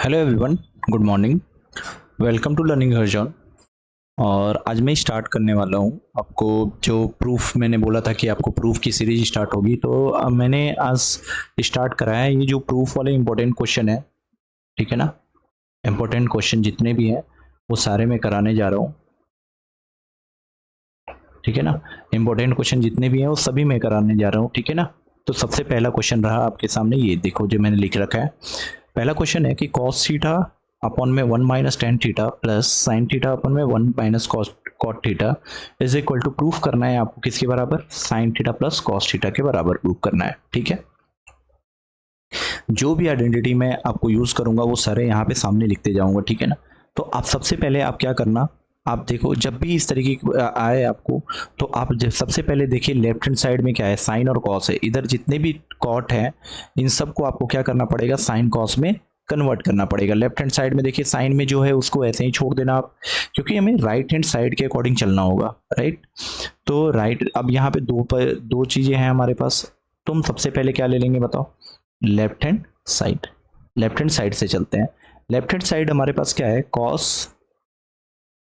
Hello everyone, good morning. Welcome to learning horizon. और आज मैं स्टार्ट करने वाला हूँ आपको जो प्रूफ मैंने बोला था कि आपको प्रूफ की सीरीज स्टार्ट होगी, तो मैंने आज स्टार्ट करा है। ये जो प्रूफ वाले इंपॉर्टेंट क्वेश्चन है, ठीक है ना, इंपॉर्टेंट क्वेश्चन जितने भी हैं वो सारे मैं कराने जा रहा हूँ, ठीक है ना। इंपॉर्टेंट क्वेश्चन जितने भी हैं वो सभी मैं कराने जा रहा हूँ, ठीक है ना। तो सबसे पहला क्वेश्चन रहा आपके सामने, ये देखो जो मैंने लिख रखा है। पहला क्वेश्चन है कि cos थीटा अपॉन में 1 minus tan theta plus sine theta upon में 1 minus cot theta is equal to proof करना है आपको किसके बराबर, sine theta plus cos theta के बराबर प्रूफ करना है, ठीक है। जो भी आइडेंटिटी मैं आपको यूज करूंगा वो सारे यहाँ पे सामने लिखते जाऊंगा, ठीक है ना। तो आप सबसे पहले आप क्या करना, आप देखो जब भी इस तरीके की आए आपको, तो आप जब सबसे पहले देखिए लेफ्ट हैंड साइड में क्या है, साइन और कॉस है। इधर जितने भी कॉट है इन सबको आपको क्या करना पड़ेगा, साइन कॉस में कन्वर्ट करना पड़ेगा। लेफ्ट हैंड साइड में देखिए साइन में जो है उसको ऐसे ही छोड़ देना आप, क्योंकि हमें राइट हैंड साइड के अकॉर्डिंग चलना होगा, राइट। तो राइट, अब यहाँ पे दो चीजें हैं हमारे पास। तुम सबसे पहले क्या ले लेंगे बताओ, left hand side. Left hand side से चलते हैं। लेफ्ट हैंड साइड हमारे पास क्या है, कॉस।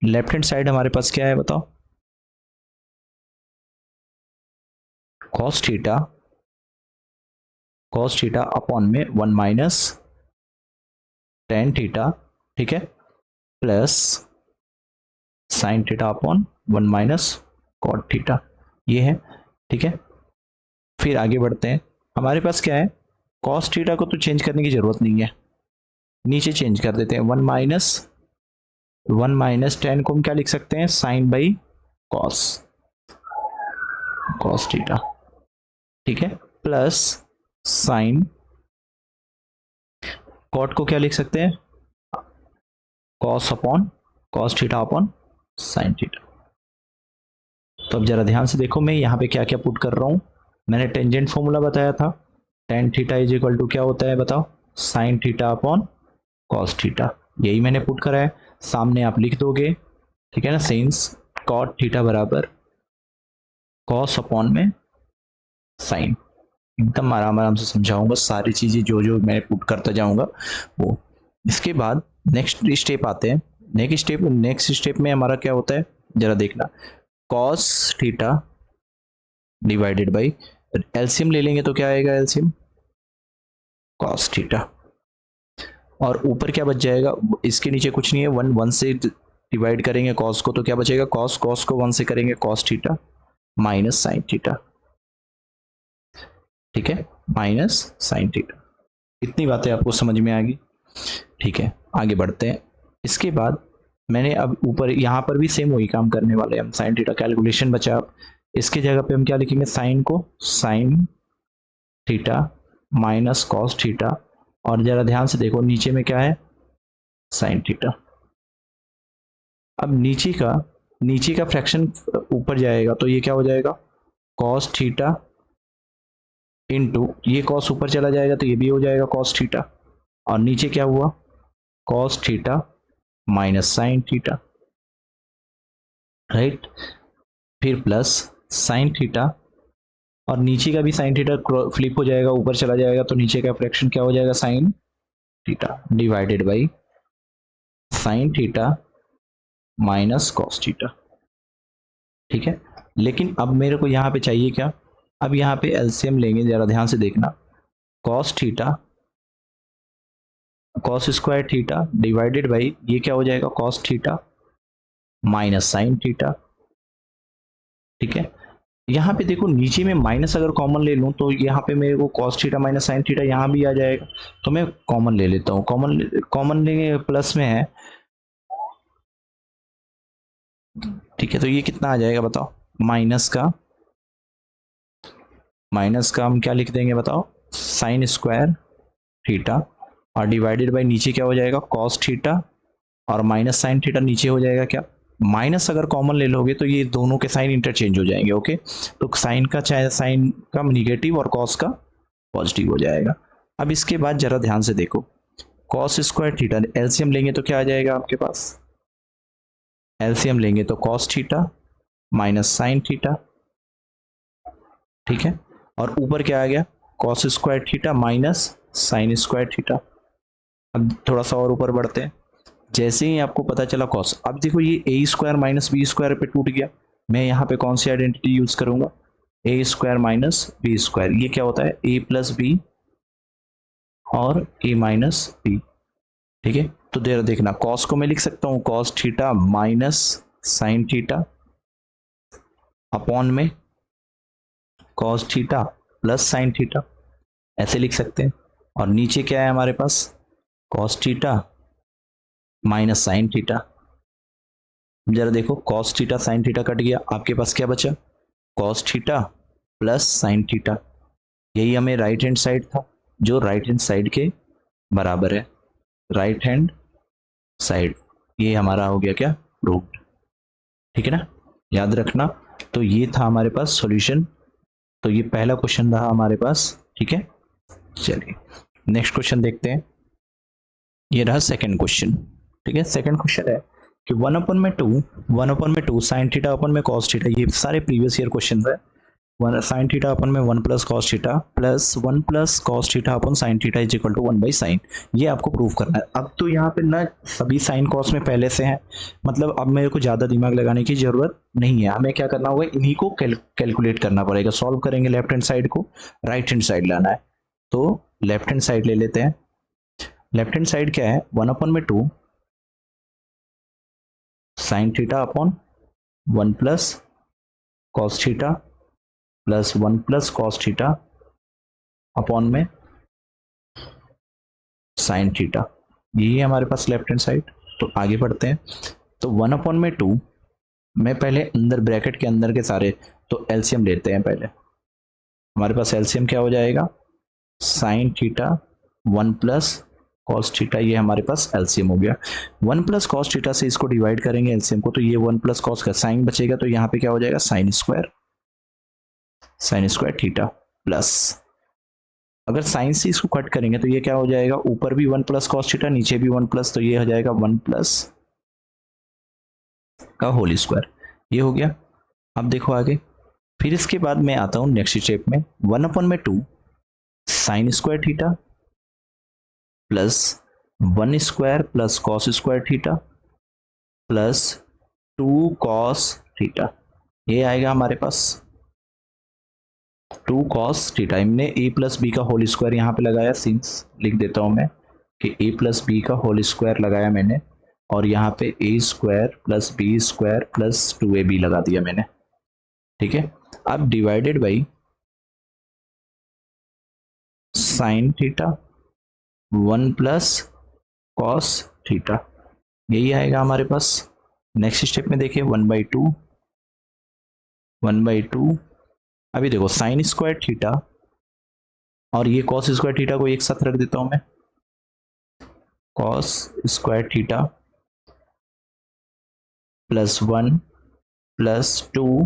लेफ्ट हैंड साइड हमारे पास क्या है बताओ, cos theta. Cos theta upon में 1 माइनस टेन थीटा, ठीक है, plus sine theta upon 1 minus cot theta, ये है, ठीक है। फिर आगे बढ़ते हैं। हमारे पास क्या है, कॉस थीटा को तो चेंज करने की जरूरत नहीं है, नीचे चेंज कर देते हैं। 1 माइनस टेन को हम क्या लिख सकते हैं, sine by cos, cos theta, ठीक है, प्लस साइन कॉट को क्या लिख सकते हैं, cos upon cos theta upon sine theta. तो अब जरा ध्यान से देखो मैं यहाँ पे क्या क्या पुट कर रहा हूँ। मैंने टेंजेंट फॉर्मूला बताया था, tan theta is equal to क्या होता है बताओ, sine theta upon cos theta, यही मैंने पुट करा है। सामने आप लिख दोगे, ठीक है ना, सिंस कॉट थीटा बराबर कॉस अपॉन में साइन। एकदम आराम आराम से समझाऊंगा सारी चीजें, जो जो मैं पुट करता जाऊंगा वो। इसके बाद नेक्स्ट स्टेप आते हैं। नेक्स्ट स्टेप में हमारा क्या होता है जरा देखना, cos theta divided by, LCM ले लेंगे तो क्या आएगा, एलसीएम कॉस थीटा, और ऊपर क्या बच जाएगा, इसके नीचे कुछ नहीं है, वन वन से डिवाइड करेंगे कॉस को तो क्या बचेगा, कॉस, कॉस को वन से करेंगे cos theta minus sine theta, ठीक है, माइनस साइन थीटा। इतनी बातें आपको समझ में आ गई, ठीक है। आगे बढ़ते हैं। इसके बाद मैंने अब ऊपर यहाँ पर भी सेम वही काम करने वाले हैं हम, साइन थीटा कैलकुलेशन बचा। इसकी जगह पे हम क्या लिखेंगे, साइन को sine theta minus cos theta, और जरा ध्यान से देखो नीचे में क्या है, साइन थीटा। अब नीचे का फ्रैक्शन ऊपर जाएगा तो ये क्या हो जाएगा, कॉस थीटा इंटू, ये कॉस ऊपर चला जाएगा तो ये भी हो जाएगा कॉस थीटा, और नीचे क्या हुआ, cos theta minus sine theta, right. फिर प्लस साइन थीटा, और नीचे का भी साइन थीटा फ्लिप हो जाएगा, ऊपर चला जाएगा तो नीचे का फ्रैक्शन क्या हो जाएगा, sine theta divided by sine theta minus cos theta, ठीक है। लेकिन अब मेरे को यहाँ पे चाहिए क्या, अब यहाँ पे एलसीएम लेंगे, जरा ध्यान से देखना, cos theta cos square theta divided by ये क्या हो जाएगा, cos theta minus sine theta, ठीक है। यहाँ पे देखो नीचे में माइनस अगर कॉमन ले लूं तो यहाँ पे मेरे को cos theta minus sine theta यहाँ भी आ जाएगा, तो मैं कॉमन ले लेता हूँ। कॉमन लेंगे, प्लस में है, ठीक है। तो ये कितना आ जाएगा बताओ, माइनस का हम क्या लिख देंगे बताओ, साइन स्क्वायर थीटा, और डिवाइडेड बाई नीचे क्या हो जाएगा, कॉस थीटा, और माइनस साइन थीटा नीचे हो जाएगा क्या, माइनस अगर कॉमन ले लोगे तो ये दोनों के साइन इंटरचेंज हो जाएंगे, ओके। तो साइन का चाहे साइन का निगेटिव और कॉस का पॉजिटिव हो जाएगा। अब इसके बाद जरा ध्यान से देखो, कॉस स्क्वायर थीटा एलसीएम लेंगे तो क्या आ जाएगा आपके पास, एलसीएम लेंगे तो cos theta minus sine theta, ठीक है, और ऊपर क्या आ गया, cos square theta minus sign square theta, अब थोड़ा सा और ऊपर बढ़ते हैं, जैसे ही आपको पता चला कॉस, अब देखो ये ए स्क्वायर माइनस बी स्क्वायर पे टूट गया, मैं यहाँ पे कौन सी आइडेंटिटी यूज करूंगा, ए स्क्वायर माइनस बी स्क्वायर, ये क्या होता है ए प्लस बी और ए माइनस बी, ठीक है। तो देखना कॉस को मैं लिख सकता हूँ cos theta minus sine theta upon में cos theta plus sine theta, ऐसे लिख सकते हैं। और नीचे क्या है हमारे पास, cos theta minus sine theta. जरा देखो cos theta sine theta cut गया, आपके पास क्या बचा, cos theta plus sine theta, यही हमें राइट हैंड साइड था जो राइट हैंड साइड के बराबर है, राइट हैंड साइड, ये हमारा हो गया क्या रूट, ठीक है ना, याद रखना। तो ये था हमारे पास सॉल्यूशन, तो ये पहला क्वेश्चन रहा हमारे पास, ठीक है। चलिए नेक्स्ट क्वेश्चन देखते हैं, ये रहा सेकंड क्वेश्चन, ठीक है। सेकंड क्वेश्चन है कि 1/2 साइन थीटा अपन में कॉस थीटा, ये सारे प्रीवियस ईयर क्वेश्चन है, साइन थीटा अपन में 1 plus cos theta plus 1 plus cos theta upon sine theta is equal to 1/sin, ये आपको प्रूव करना है। अब तो यहाँ पे ना सभी साइन कॉस में पहले से हैं, मतलब अब मेरे को ज़्यादा दिमाग लगाने की जरूरत नहीं है, हमें क्या करना होगा, इन्हीं को कैलकुलेट करना पड़ेगा, सॉल्व करेंगे लेफ्ट हैंड साइड को, राइट हैंड साइड लाना है। तो लेफ्ट हैंड साइड ले लेते हैं, लेफ्ट हैंड साइड क्या है 1/2 sign theta upon 1 plus cos theta plus 1 plus cos theta upon में साइन थीटा, यही है हमारे पास लेफ्ट हैंड साइड। तो आगे बढ़ते हैं, तो 1/2 मैं पहले अंदर ब्रैकेट के अंदर के सारे, तो एलसीएम लेते हैं पहले, हमारे पास एलसीएम क्या हो जाएगा, sign theta 1 plus cos theta, ये हमारे पास एलसीएम हो गया। 1 प्लस कॉस थीटा से इसको डिवाइड करेंगे एलसीएम को, तो ये 1 प्लस कॉस का साइन बचेगा, तो यहाँ पे क्या हो जाएगा साइन स्क्वायर थीटा प्लस, अगर साइन से इसको कट करेंगे तो ये क्या हो जाएगा, ऊपर भी 1 प्लस कॉस थीटा नीचे भी 1 प्लस, तो ये हो जाएगा 1 प्लस का होल स्क्वायर, ये हो गया। अब देखो आगे, फिर इसके बाद मैं आता हूं नेक्स्ट स्टेप में, 1/2 sine square theta plus 1 square plus cos square theta plus 2 cos theta, ये आएगा हमारे पास 2 कॉस थीटा, हमने ए प्लस बी का होल स्क्वायर यहाँ पे लगाया, सिंस लिख देता हूँ मैं कि ए प्लस बी का होल स्क्वायर लगाया मैंने, और यहाँ पे A square plus B square plus 2ab लगा दिया मैंने, ठीक है। अब divided by sine theta 1 plus cos theta, यही आएगा हमारे पास। नेक्स्ट स्टेप में देखिए 1/2 अभी देखो साइन स्क्वायर थीटा और ये कॉस स्क्वायर थीटा को एक साथ रख देता हूं मैं, cos square theta plus 1 plus 2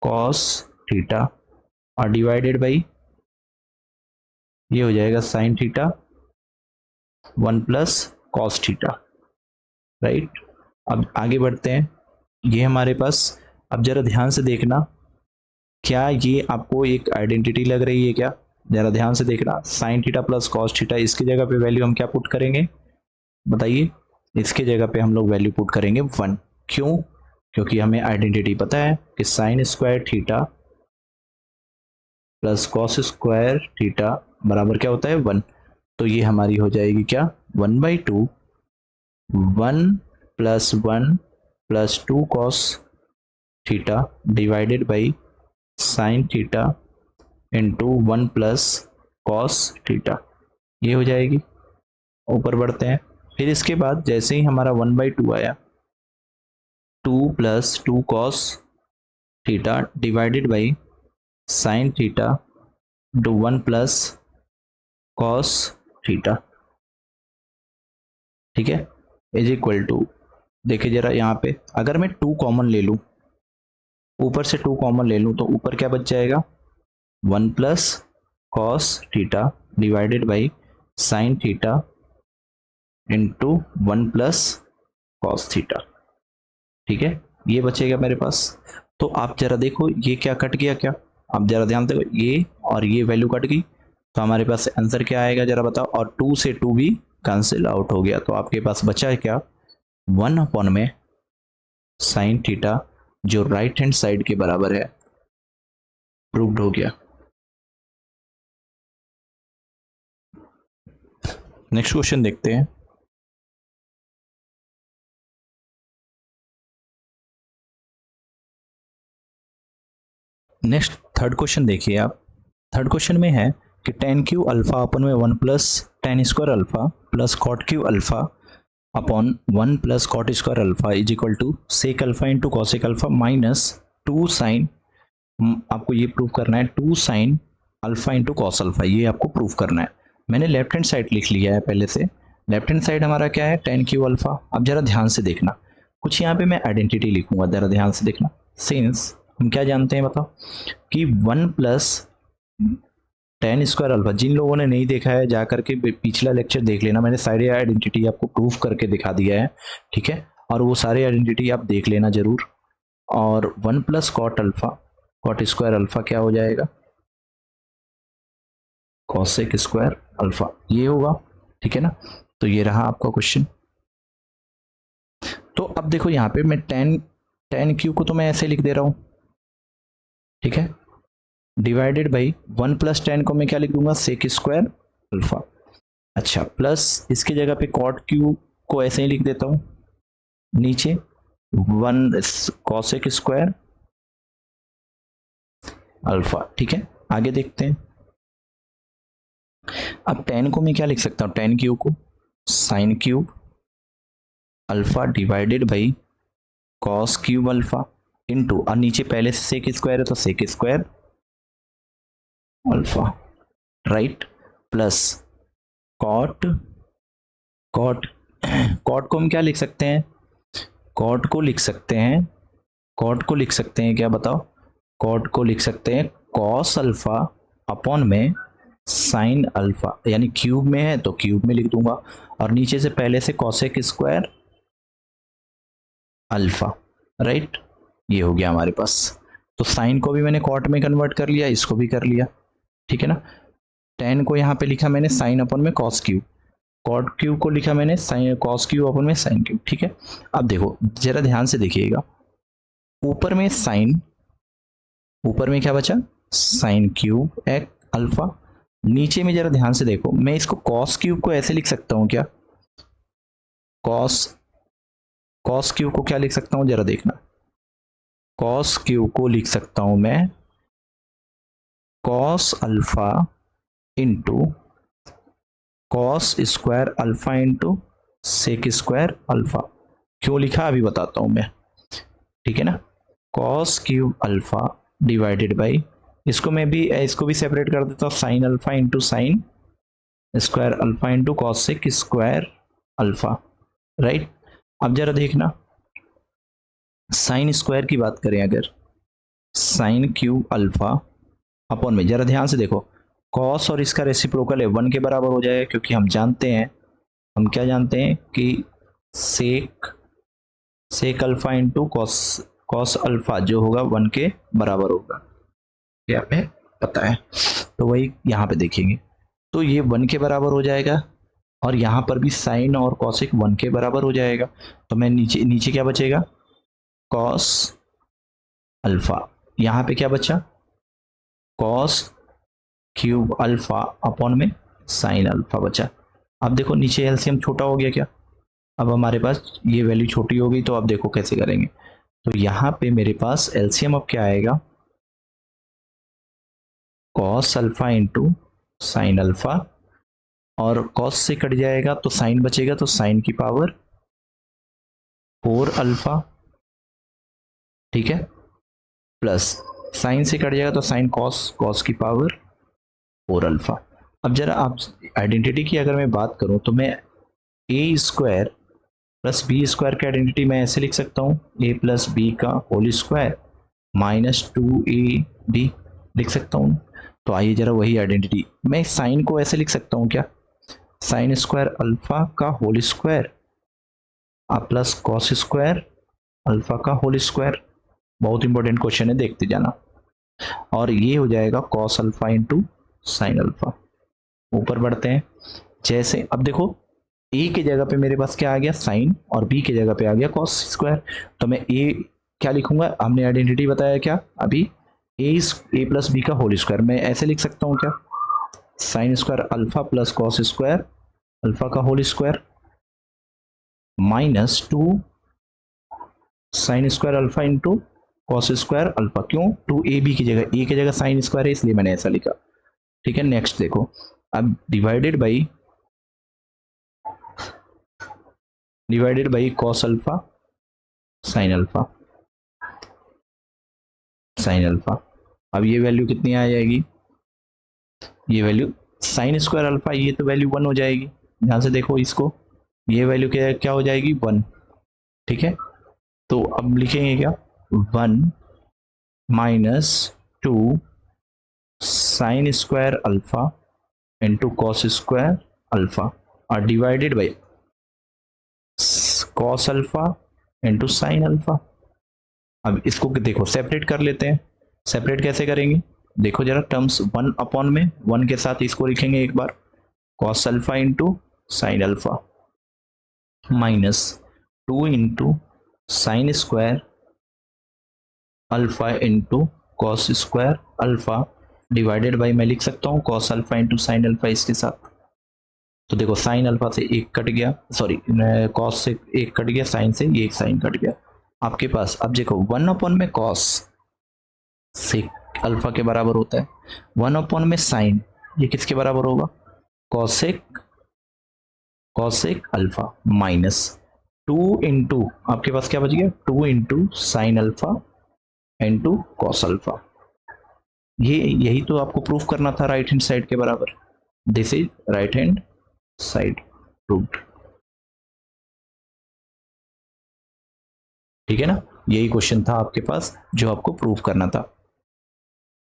cos theta और डिवाइडेड बाई ये हो जाएगा sign theta 1 plus cos theta, right. अब आगे बढ़ते हैं, ये हमारे पास, अब जरा ध्यान से देखना, क्या ये आपको एक आइडेंटिटी लग रही है क्या, जरा ध्यान से देखना, sign theta plus cos theta, इसकी जगह पे वैल्यू हम क्या पुट करेंगे बताइए, इसके जगह पे हम लोग वैल्यू पुट करेंगे 1, क्यों, क्योंकि हमें आइडेंटिटी पता है कि sign square theta plus cos square theta बराबर क्या होता है 1, तो ये हमारी हो जाएगी क्या 1/2 1 plus 1 plus 2 cos theta divided by sine theta into 1 plus cos theta, ये हो जाएगी। ऊपर बढ़ते हैं, फिर इसके बाद जैसे ही हमारा 1/2 आया, 2 plus 2 cos theta divided by sine theta into 1 plus cos theta, ठीक है, इज इक्वल टू, देखिए जरा यहाँ पे अगर मैं 2 कॉमन ले लूँ, ऊपर से 2 कॉमन ले लूँ, तो ऊपर क्या बच जाएगा 1 plus cos theta divided by sine theta into 1 plus cos theta, ठीक है, ये बचेगा मेरे पास। तो आप जरा देखो ये क्या कट गया, क्या आप जरा ध्यान देखो, ये और ये वैल्यू कट गई, तो हमारे पास आंसर क्या आएगा जरा बताओ, और 2 से 2 भी कैंसिल आउट हो गया, तो आपके पास बचा है क्या, 1 में साइन थीटा जो राइट हैंड साइड के बराबर है, प्रूव्ड हो गया। नेक्स्ट क्वेश्चन देखते हैं। नेक्स्ट थर्ड क्वेश्चन देखिए आप। थर्ड क्वेश्चन में है कि tan क्यू अल्फा अपन में 1 plus tan square alpha plus cot cube alpha upon 1 plus cot square alpha is equal to sec alpha into cosec alpha minus 2 sine, आपको ये prove करना है 2 sine alpha into cos alpha, ये आपको prove करना है। मैंने लेफ्ट हैंड साइड लिख लिया है पहले से। लेफ्ट हैंड साइड हमारा क्या है, tan क्यू अल्फा। अब जरा ध्यान से देखना, कुछ यहाँ पे मैं आइडेंटिटी लिखूंगा, जरा ध्यान से देखना। सिंस हम क्या जानते हैं बताओ कि 1 प्लस tan स्क्वायर अल्फा, जिन लोगों ने नहीं देखा है जाकर के पिछला लेक्चर देख लेना, मैंने सारे आइडेंटिटी आपको प्रूफ करके दिखा दिया है, ठीक है, और वो सारे आइडेंटिटी आप देख लेना जरूर। और 1 plus cot alpha, cot square alpha क्या हो जाएगा, कॉसेक स्क्वायर अल्फा, ये होगा, ठीक है ना। तो ये रहा आपका क्वेश्चन। तो अब देखो यहाँ पे मैं tan क्यू को तो मैं ऐसे लिख दे रहा हूं, ठीक है, डिवाइडेड बाई 1 प्लस tan को मैं क्या लिख दूंगा, सेक स्क्वायर अल्फा। अच्छा, प्लस इसकी जगह पे कॉट क्यू को ऐसे ही लिख देता हूं, नीचे 1 कॉसेक स्क्वायर अल्फा, ठीक है। आगे देखते हैं। अब tan को मैं क्या लिख सकता हूं, tan क्यू को sine cube alpha divided by cos cube alpha into, और नीचे पहले से सेक स्क्वायर है तो sec square alpha, right, plus cot cot cot को हम क्या लिख सकते हैं, कॉट को लिख सकते हैं, कॉट को लिख सकते हैं क्या बताओ, कॉट को लिख सकते हैं कॉस अल्फा अपॉन में साइन अल्फा, यानी क्यूब में है तो क्यूब में लिख दूंगा, और नीचे से पहले से कॉसेक स्क्वायर अल्फा, राइट, ये हो गया हमारे पास। तो साइन को भी मैंने कॉट में कन्वर्ट कर लिया, इसको भी कर लिया, ठीक है ना। tan को यहाँ पे लिखा मैंने साइन अपन में कॉस क्यूब, कॉट क्यूब को लिखा मैंने साइन कॉस क्यूब अपन में साइन क्यूब, ठीक है। अब देखो जरा ध्यान से देखिएगा, ऊपर में साइन, ऊपर में क्या बचा, साइन क्यूब एक अल्फा, नीचे में जरा ध्यान से देखो, मैं इसको कॉस क्यूब को ऐसे लिख सकता हूँ क्या, कॉस क्यूब को क्या लिख सकता हूँ जरा देखना, कॉस क्यूब को लिख सकता हूं मैं cos alpha into cos square alpha into sec square alpha. क्यों लिखा अभी बताता हूं मैं, ठीक है ना। Cos cube alpha divided by, इसको भी सेपरेट कर देता हूं, sine alpha into sine square alpha into cos sec square alpha, right. अब जरा देखना, साइन स्क्वायर की बात करें अगर, साइन क्यूब अल्फा अपॉन में, जरा ध्यान से देखो, कॉस और इसका रेसिप्रोकल है 1 के बराबर हो जाएगा, क्योंकि हम जानते हैं, हम क्या जानते हैं कि sec alpha into cos alpha जो होगा 1 के बराबर होगा, ये हमें पता है। तो वही यहाँ पे देखेंगे, तो ये 1 के बराबर हो जाएगा, और यहाँ पर भी साइन और कॉसिक 1 के बराबर हो जाएगा। तो मैं नीचे नीचे क्या बचेगा, कॉस अल्फा, यहाँ पे क्या बचा, कॉस क्यूब अल्फा अपॉन में साइन अल्फा बचा। अब देखो नीचे एलसीएम छोटा हो गया क्या, अब हमारे पास ये वैल्यू छोटी हो गई, तो अब देखो कैसे करेंगे। तो यहाँ पे मेरे पास एलसीएम अब क्या आएगा, cos alpha into sine alpha, और कॉस से कट जाएगा तो साइन बचेगा, तो साइन की पावर 4 अल्फा, ठीक है, प्लस साइन से कट जाएगा तो साइन कॉस की पावर 4 अल्फा। अब जरा आप आइडेंटिटी की अगर मैं बात करूं, तो मैं ए स्क्वायर प्लस बी स्क्वायर की आइडेंटिटी मैं ऐसे लिख सकता हूं, ए प्लस बी का होल स्क्वायर माइनस 2ab लिख सकता हूं। तो आइए जरा वही आइडेंटिटी, मैं साइन को ऐसे लिख सकता हूं क्या, साइन स्क्वायर अल्फा का whole square plus cos square alpha का होल स्क्वायर। बहुत इंपॉर्टेंट क्वेश्चन है, देखते जाना। और ये हो जाएगा cos alpha into sine alpha. ऊपर बढ़ते हैं, जैसे अब देखो ए की जगह पे मेरे पास क्या आ गया साइन और बी की जगह पे आ गया कॉस स्क्वायर। तो मैं ए क्या लिखूंगा, हमने आइडेंटिटी बताया क्या अभी, ए प्लस बी का होल स्क्वायर। मैं ऐसे लिख सकता हूँ क्या, sine square alpha plus cos square alpha का whole square minus 2 sine square alpha into cos square alpha. क्यों, 2ab की जगह ए की जगह साइन स्क्वायर है इसलिए मैंने ऐसा लिखा। ठीक है, नेक्स्ट देखो, अब divided by cos alpha sine alpha sign alpha. अब ये वैल्यू कितनी आ जाएगी, ये वैल्यू साइन स्क्वायर अल्फा, ये तो वैल्यू 1 हो जाएगी। ध्यान से देखो इसको, ये वैल्यू क्या क्या हो जाएगी 1। ठीक है, तो अब लिखेंगे क्या 1 minus 2 sine square alpha into cos square alpha और divided by cos alpha into sine alpha. अब इसको देखो सेपरेट कर लेते हैं, सेपरेट कैसे करेंगे, देखो जरा टर्म्स 1 अपॉन में 1 के साथ इसको लिखेंगे एक बार, cos alpha into sine alpha minus 2 into sine square alpha into cos square alpha divided by मैं लिख सकता हूँ cos alpha into sine alpha इसके साथ। तो देखो साइन अल्फा से एक कट गया, सॉरी कॉस से एक कट गया, साइन से ये एक साइन कट गया आपके पास। अब देखो 1 अपॉन में कॉस से अल्फा के बराबर होता है, 1 अपॉन में साइन ये किसके बराबर होगा, कॉसेक अल्फा माइनस 2 इंटू आपके पास क्या बच गया 2 into sine alpha into cos alpha. ये यही तो आपको प्रूफ करना था राइट हैंड साइड के बराबर, this is right hand side proved. ठीक है ना, यही क्वेश्चन था आपके पास जो आपको प्रूफ करना था।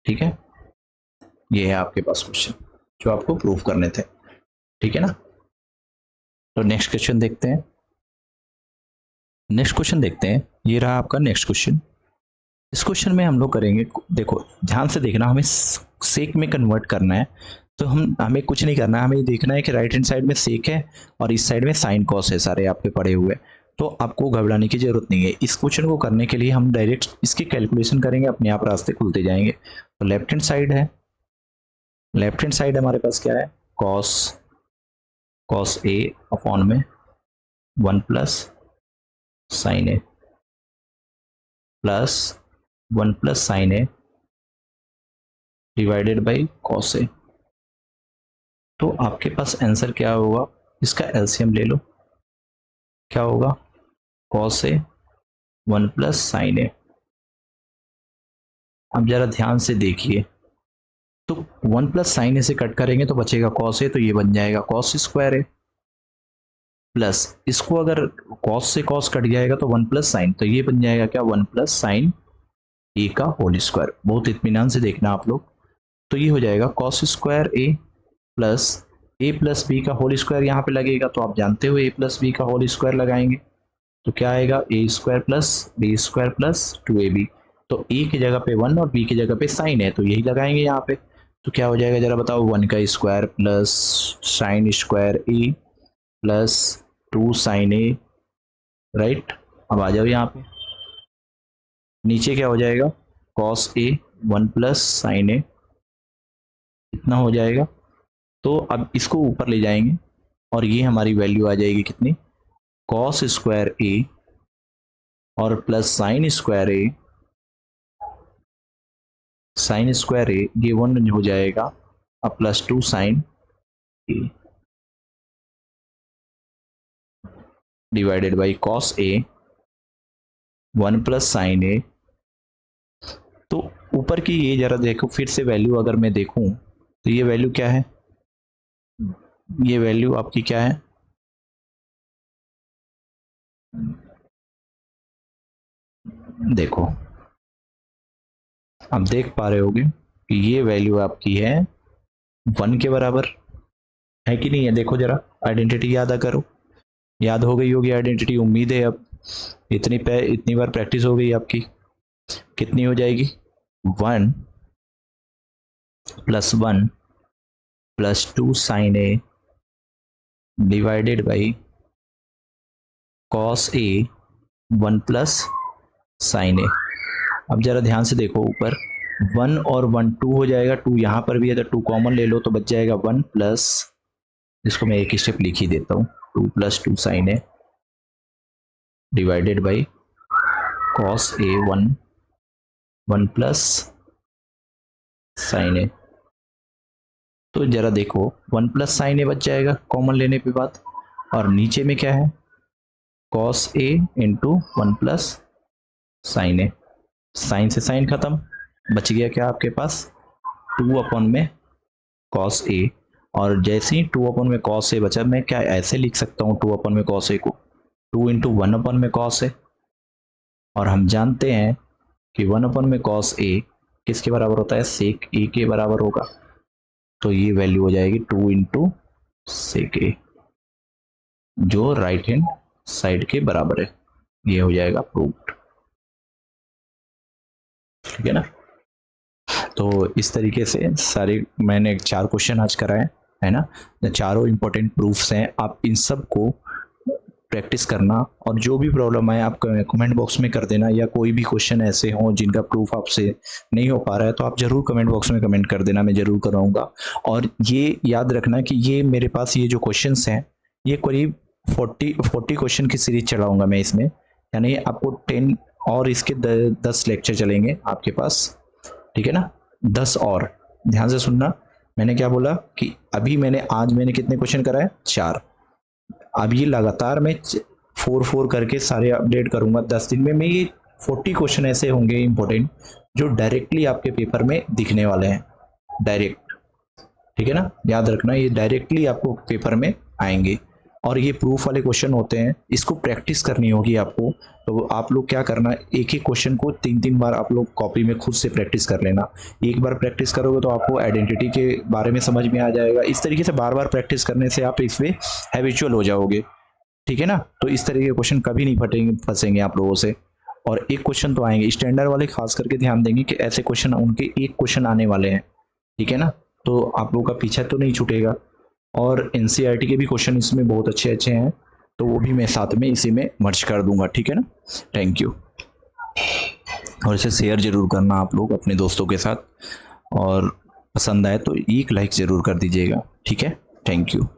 ठीक है, ये है आपके पास क्वेश्चन जो आपको प्रूफ करने थे। ठीक है ना, तो नेक्स्ट क्वेश्चन देखते हैं, ये रहा आपका नेक्स्ट क्वेश्चन। इस क्वेश्चन में हम लोग करेंगे, देखो ध्यान से देखना, हमें सेक में कन्वर्ट करना है। तो हमें कुछ नहीं करना है, हमें देखना है कि राइट हैंड साइड में सेक है और इस साइड में साइन कॉस है सारे आपके पड़े हुए। तो आपको घबराने की जरूरत नहीं है। इस क्वेश्चन को करने के लिए हम डायरेक्ट इसकी कैलकुलेशन करेंगे, अपने आप रास्ते खुलते जाएंगे। तो लेफ्ट हैंड साइड हमारे पास क्या है, कॉस ए अपॉन में 1 plus sine A plus 1 plus sine A divided by cos A. तो आपके पास आंसर क्या होगा, इसका एलसीएम ले लो, क्या होगा cos A 1 plus sine A. अब जरा ध्यान से देखिए, तो 1 प्लस साइन ए से कट करेंगे तो बचेगा कॉस ए, तो ये बन जाएगा कॉस स्क्वायर ए प्लस इसको अगर कॉस से कॉस कट जाएगा तो 1 प्लस साइन, तो ये बन जाएगा क्या 1 प्लस साइन ए का होल स्क्वायर। बहुत इत्मीनान से देखना आप लोग, तो ये हो जाएगा cos square A plus B का होल स्क्वायर यहाँ पे लगेगा, तो आप जानते हो ए प्लस बी का होल स्क्वायर लगाएंगे तो क्या आएगा A square plus B square plus 2ab। तो ए की जगह पे 1 और बी की जगह पे साइन है तो यही लगाएंगे यहाँ पे। तो क्या हो जाएगा जरा बताओ, 1 का square plus sine square A plus 2 sine A, right. अब आ जाओ यहाँ पे, नीचे क्या हो जाएगा कॉस ए 1 प्लस साइन ए, इतना हो जाएगा। तो अब इसको ऊपर ले जाएंगे और ये हमारी वैल्यू आ जाएगी कितनी, कॉस स्क्वायर ए और प्लस साइन स्क्वायर ए ये 1 हो जाएगा, अब plus 2 sine A divided by cos A 1 plus sine A. तो ऊपर की ये जरा देखो फिर से वैल्यू अगर मैं देखूं तो ये वैल्यू क्या है, ये वैल्यू आपकी क्या है, देखो आप देख पा रहे होगे कि ये वैल्यू आपकी है 1 के बराबर है कि नहीं है। देखो जरा आइडेंटिटी याद करो, याद हो गई होगी आइडेंटिटी, उम्मीद है। अब इतनी बार प्रैक्टिस हो गई आपकी, कितनी हो जाएगी 1 plus 1 plus 2 sine A divided by cos A 1 plus sine A. अब जरा ध्यान से देखो, ऊपर 1 और 1 2 हो जाएगा, 2 यहाँ पर भी है तो 2 कॉमन ले लो तो बच जाएगा 1 प्लस, इसको मैं एक ही स्टेप लिख ही देता हूँ, 2 plus 2 sine A divided by cos A 1 plus sine A. तो जरा देखो 1 प्लस साइन ए बच जाएगा कॉमन लेने के बाद, और नीचे में क्या है, cos A into 1 plus sine A. Sign से साइन खत्म, बच गया क्या आपके पास 2 अपॉन में कॉस ए, और जैसे ही 2 अपॉन में कॉस ए बचा, मैं क्या ऐसे लिख सकता हूँ 2 अपॉन में कॉस ए को 2 इंटू 1 अपॉन में कॉस ए, और हम जानते हैं कि 1 अपॉन में कॉस ए किसके बराबर होता है, सेक ए के बराबर होगा, तो ये वैल्यू हो जाएगी 2 इंटू सेक ए, जो राइट हैंड साइड के बराबर है। ये हो जाएगा प्रूव्ड, ठीक है ना। तो इस तरीके से सारे मैंने 4 क्वेश्चन आज कराए है ना, चारों इंपॉर्टेंट प्रूफ्स हैं। आप इन सब को प्रैक्टिस करना, और जो भी प्रॉब्लम आए आप कमेंट बॉक्स में कर देना, या कोई भी क्वेश्चन ऐसे हों जिनका प्रूफ आपसे नहीं हो पा रहा है तो आप जरूर कमेंट बॉक्स में कमेंट कर देना, मैं जरूर कराऊंगा। और ये याद रखना कि ये मेरे पास ये जो क्वेश्चंस हैं ये करीब 40 क्वेश्चन की सीरीज चलाऊंगा मैं इसमें, यानी आपको 10 और इसके 10 लेक्चर चलेंगे आपके पास, ठीक है ना, 10 और। ध्यान से सुनना, मैंने क्या बोला कि अभी आज मैंने कितने क्वेश्चन कराए, 4। अब ये लगातार मैं 4 करके सारे अपडेट करूंगा 10 दिन में। मैं ये 40 क्वेश्चन ऐसे होंगे इंपॉर्टेंट जो डायरेक्टली आपके पेपर में दिखने वाले हैं, डायरेक्ट, ठीक है ना, याद रखना ये डायरेक्टली आपको पेपर में आएंगे। और ये प्रूफ वाले क्वेश्चन होते हैं, इसको प्रैक्टिस करनी होगी आपको। तो आप लोग क्या करना, एक ही क्वेश्चन को 3 बार आप लोग कॉपी में खुद से प्रैक्टिस कर लेना। एक बार प्रैक्टिस करोगे तो आपको आइडेंटिटी के बारे में समझ में आ जाएगा। इस तरीके से बार बार प्रैक्टिस करने से आप इसमें हैबिचुअल हो जाओगे, ठीक है ना। तो इस तरीके के क्वेश्चन कभी नहीं फंसेंगे आप लोगों से, और एक क्वेश्चन तो आएंगे। स्टैंडर्ड वाले खास करके ध्यान देंगे कि ऐसे क्वेश्चन उनके एक क्वेश्चन आने वाले हैं, ठीक है ना, तो आप लोगों का पीछा तो नहीं छूटेगा। और एनसीईआरटी के भी क्वेश्चन इसमें बहुत अच्छे हैं, तो वो भी मैं साथ में इसी में मर्ज कर दूंगा, ठीक है ना। थैंक यू, और इसे शेयर जरूर करना आप लोग अपने दोस्तों के साथ, और पसंद आए तो एक लाइक जरूर कर दीजिएगा, ठीक है। Thank you.